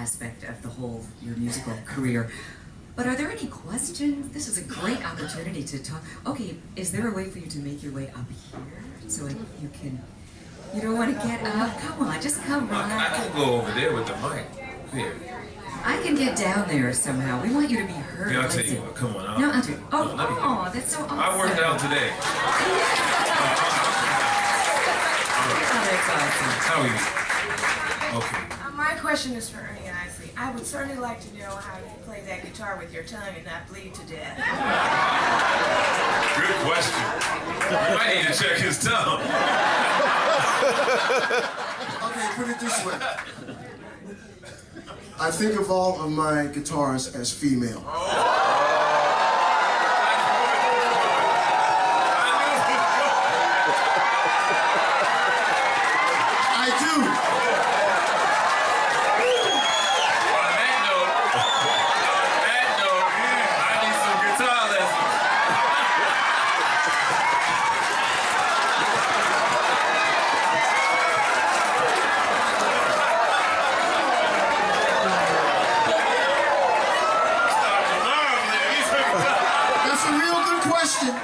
aspect of the whole, your musical career. But are there any questions? This is a great opportunity to talk. Okay, is there a way for you to make your way up here so you can, you don't want to get up? Come on, just come on. I can go over there with the mic. Here. I can get down there somehow. We want you to be heard. Yeah, I'll tell you what, come on. No, I'll do it. Oh, that's so awesome. I worked out today. Oh, that's awesome. How are you? Okay. My question is for Ernie Isley. I would certainly like to know how you play that guitar with your tongue and not bleed to death. Good question. You might need to check his tongue. Okay, put it this way. I think of all of my guitars as female. I do. On that note, I need some guitar lessons. That's a real good question. I'm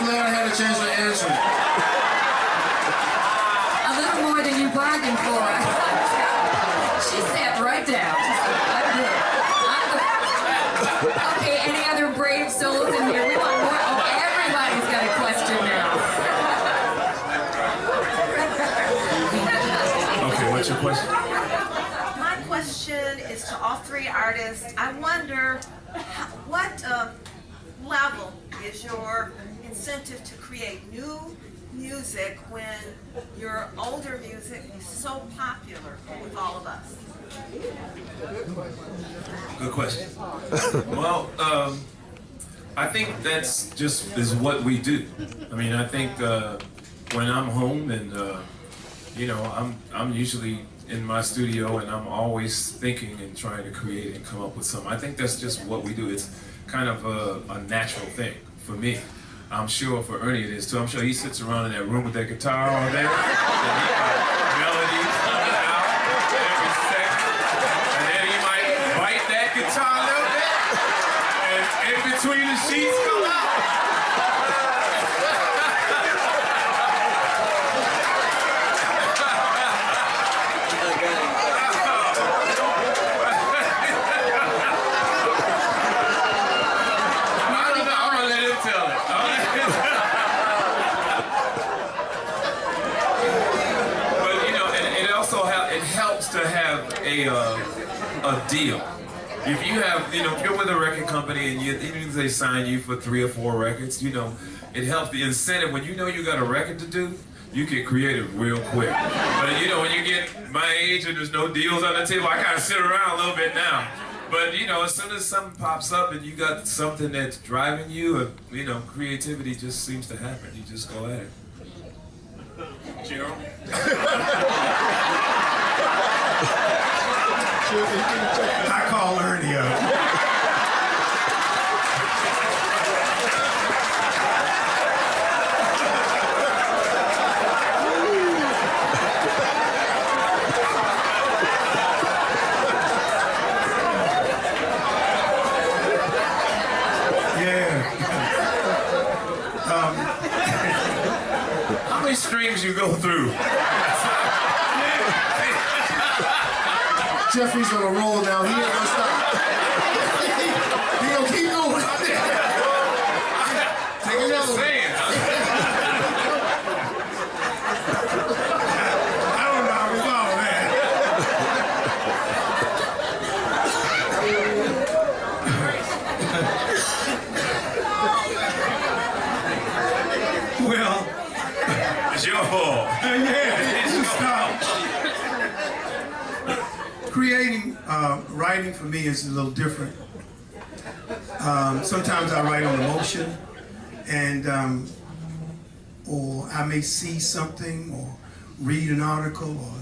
glad I had a chance to answer it. A little more than you bargained for. She sat right down. She said, I'm good. Okay, any other brave souls in here? We want more. Oh, everybody's got a question now. Okay, what's your question? My question is to all three artists. I wonder what level is your incentive to create new music when your older music is so popular with all of us? Good question. Well, I think that's just is what we do. I mean, I think when I'm home and you know, I'm usually in my studio and I'm always thinking and trying to create and come up with something. I think that's just what we do. It's kind of a natural thing for me. I'm sure for Ernie it is too. I'm sure he sits around in that room with that guitar all day. And he got melodies coming out every second. And then he might bite that guitar a little bit. And in between the sheets come out. To have a deal. If you have, you know, if you're with a record company and even if they sign you for 3 or 4 records, you know, it helps the incentive. When you know you got a record to do, you get creative real quick. But you know, when you get my age and there's no deals on the table, I kind of sit around a little bit now. But you know, as soon as something pops up and you got something that's driving you, you know, creativity just seems to happen. You just go at it. Gerald? I call Ernie up. Yeah. How many strings you go through? Jeffrey's on a roll now. He ain't gonna stop. He gonna keep going. Take another one. I don't know how to follow that. Well, It's your fault. yeah, it's just creating, writing for me is a little different. Sometimes I write on emotion, and or I may see something or read an article or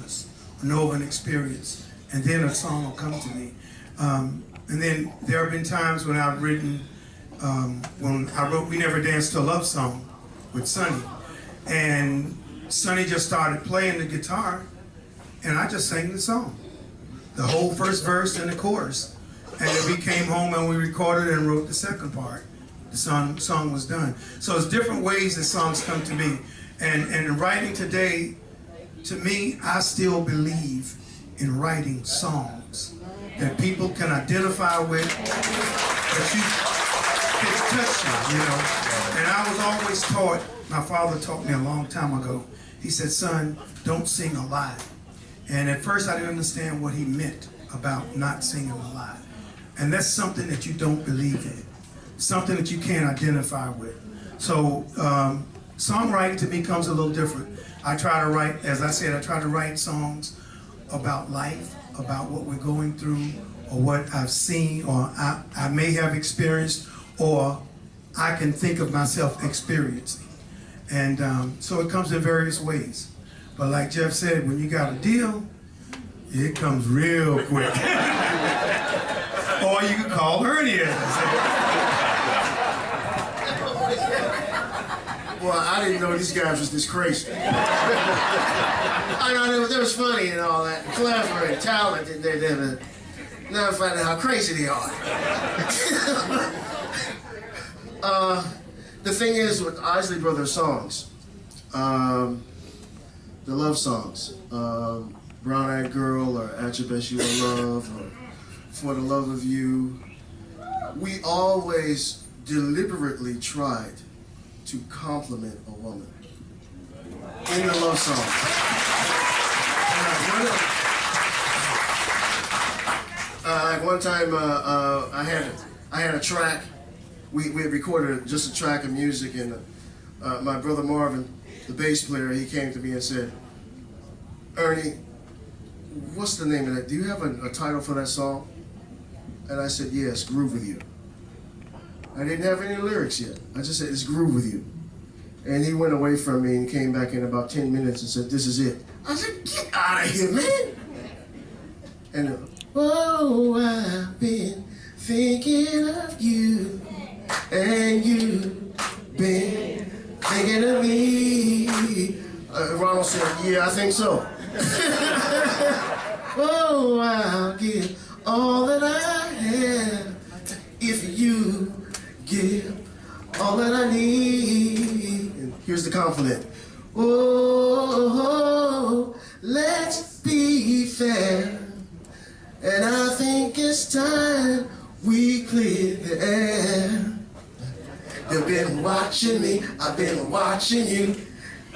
know of an experience, and then a song will come to me. And then there have been times when I've written, when I wrote "We Never Danced to a Love Song" with Sonny, and Sonny just started playing the guitar, and I just sang the song, the whole first verse and the chorus. And then we came home and we recorded and wrote the second part. The song was done. So it's different ways that songs come to me. And in writing today, to me, I still believe in writing songs that people can identify with, that you can touch you, you know. And I was always taught, my father taught me a long time ago, he said, son, don't sing a lie. And at first I didn't understand what he meant about not singing a lie. And that's something that you don't believe in, something that you can't identify with. So songwriting to me comes a little different. I try to write, as I said, I try to write songs about life, about what we're going through, or what I've seen, or I may have experienced, or I can think of myself experiencing. And so it comes in various ways. But like Jeff said, when you got a deal, it comes real quick. Or you can call Ernie, as I said. Well, I didn't know these guys was this crazy. I know they was funny and all that, and clever and talented. Now I'm finding out how crazy they are. The thing is with Isley Brothers songs, the love songs, Brown Eyed Girl, or At Your Best You In Love, or For the Love of You, we always deliberately tried to compliment a woman in the love song. Like one time, I had a track. We had recorded just a track of music, and my brother Marvin, the bass player, he came to me and said, Ernie, what's the name of that? Do you have a title for that song? And I said, yes, Groove With You. I didn't have any lyrics yet. I just said, it's Groove With You. And he went away from me and came back in about 10 minutes and said, this is it. I said, get out of here, man. And, oh, I've been thinking of you, and you've been thinking of me. Ronald said, yeah, I think so. Oh, I'll give all that I have if you give all that I need. And here's the compliment. Oh, let's be fair. And I think it's time we clear the air. You've been watching me, I've been watching you.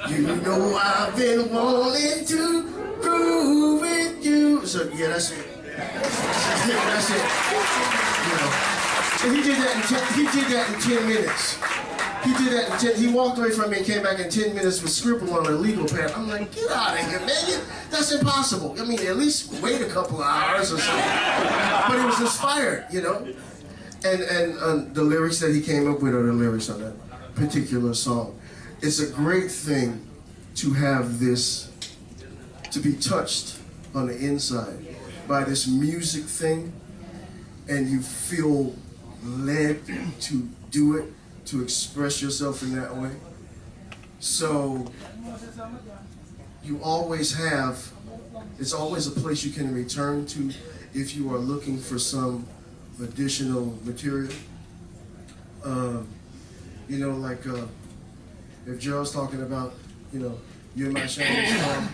You know I've been wanting to groove with you. So yeah, that's it. That's it. You know. And he did that in 10 minutes. He did that in 10. He walked away from me and came back in 10 minutes with scribble on a legal pad. I'm like, get out of here, man. That's impossible. I mean, at least wait a couple of hours or something. But it was inspired, you know. And the lyrics that he came up with are the lyrics on that particular song. It's a great thing to have this, to be touched on the inside by this music thing, and you feel led to do it, to express yourself in that way. So you always have, it's always a place you can return to if you are looking for some additional material. You know, like if Gerald's talking about, you know, you're my shining star,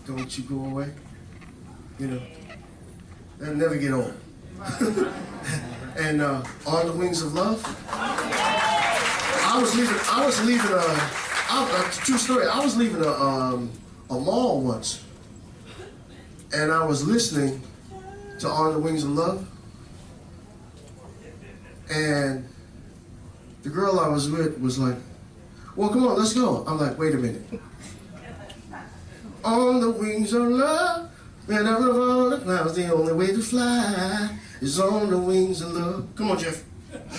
don't you go away. You know, that'll never get old. And On the Wings of Love, true story, I was leaving a mall once, and I was listening to On the Wings of Love, and the girl I was with was like, well, come on, let's go. I'm like, wait a minute. On the wings of love, man, out of all the clouds, the only way to fly is on the wings of love. Come on, Jeff. Give it to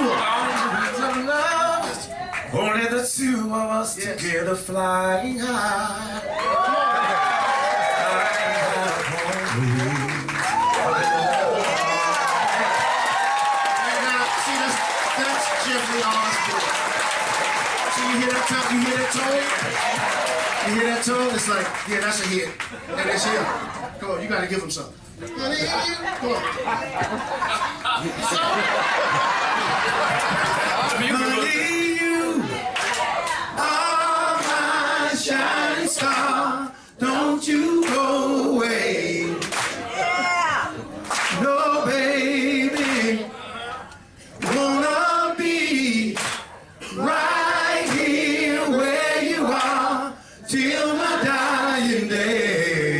him. On the wings of love, only the two of us together flying high. Jeffrey Osborne. So you hear that tone? You hear that tone? It's like, yeah, that's a hit. And it's him. Come on, you gotta give him something. Come on. Honey, you are my shining star. Don't you go away. No, baby. Wanna be right here where you are till my dying day.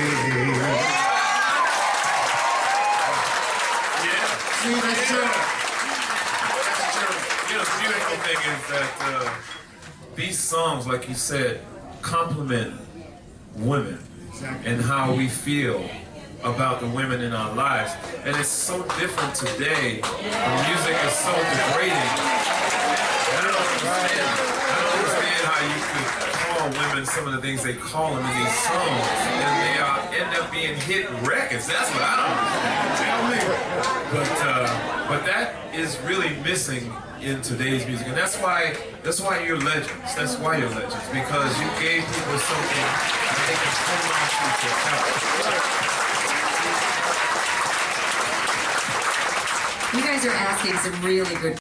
Yeah. See, that's true. You know, the beautiful thing is that these songs, like you said, complement women and how we feel about the women in our lives. And it's so different today. The music is so degrading. I don't understand how you could call women some of the things they call them in these songs, and they end up being hit records. That's what I don't understand. But that is really missing in today's music, and that's why you're legends. That's why you're legends, because you gave people something that they can hold on to forever. You guys are asking some really good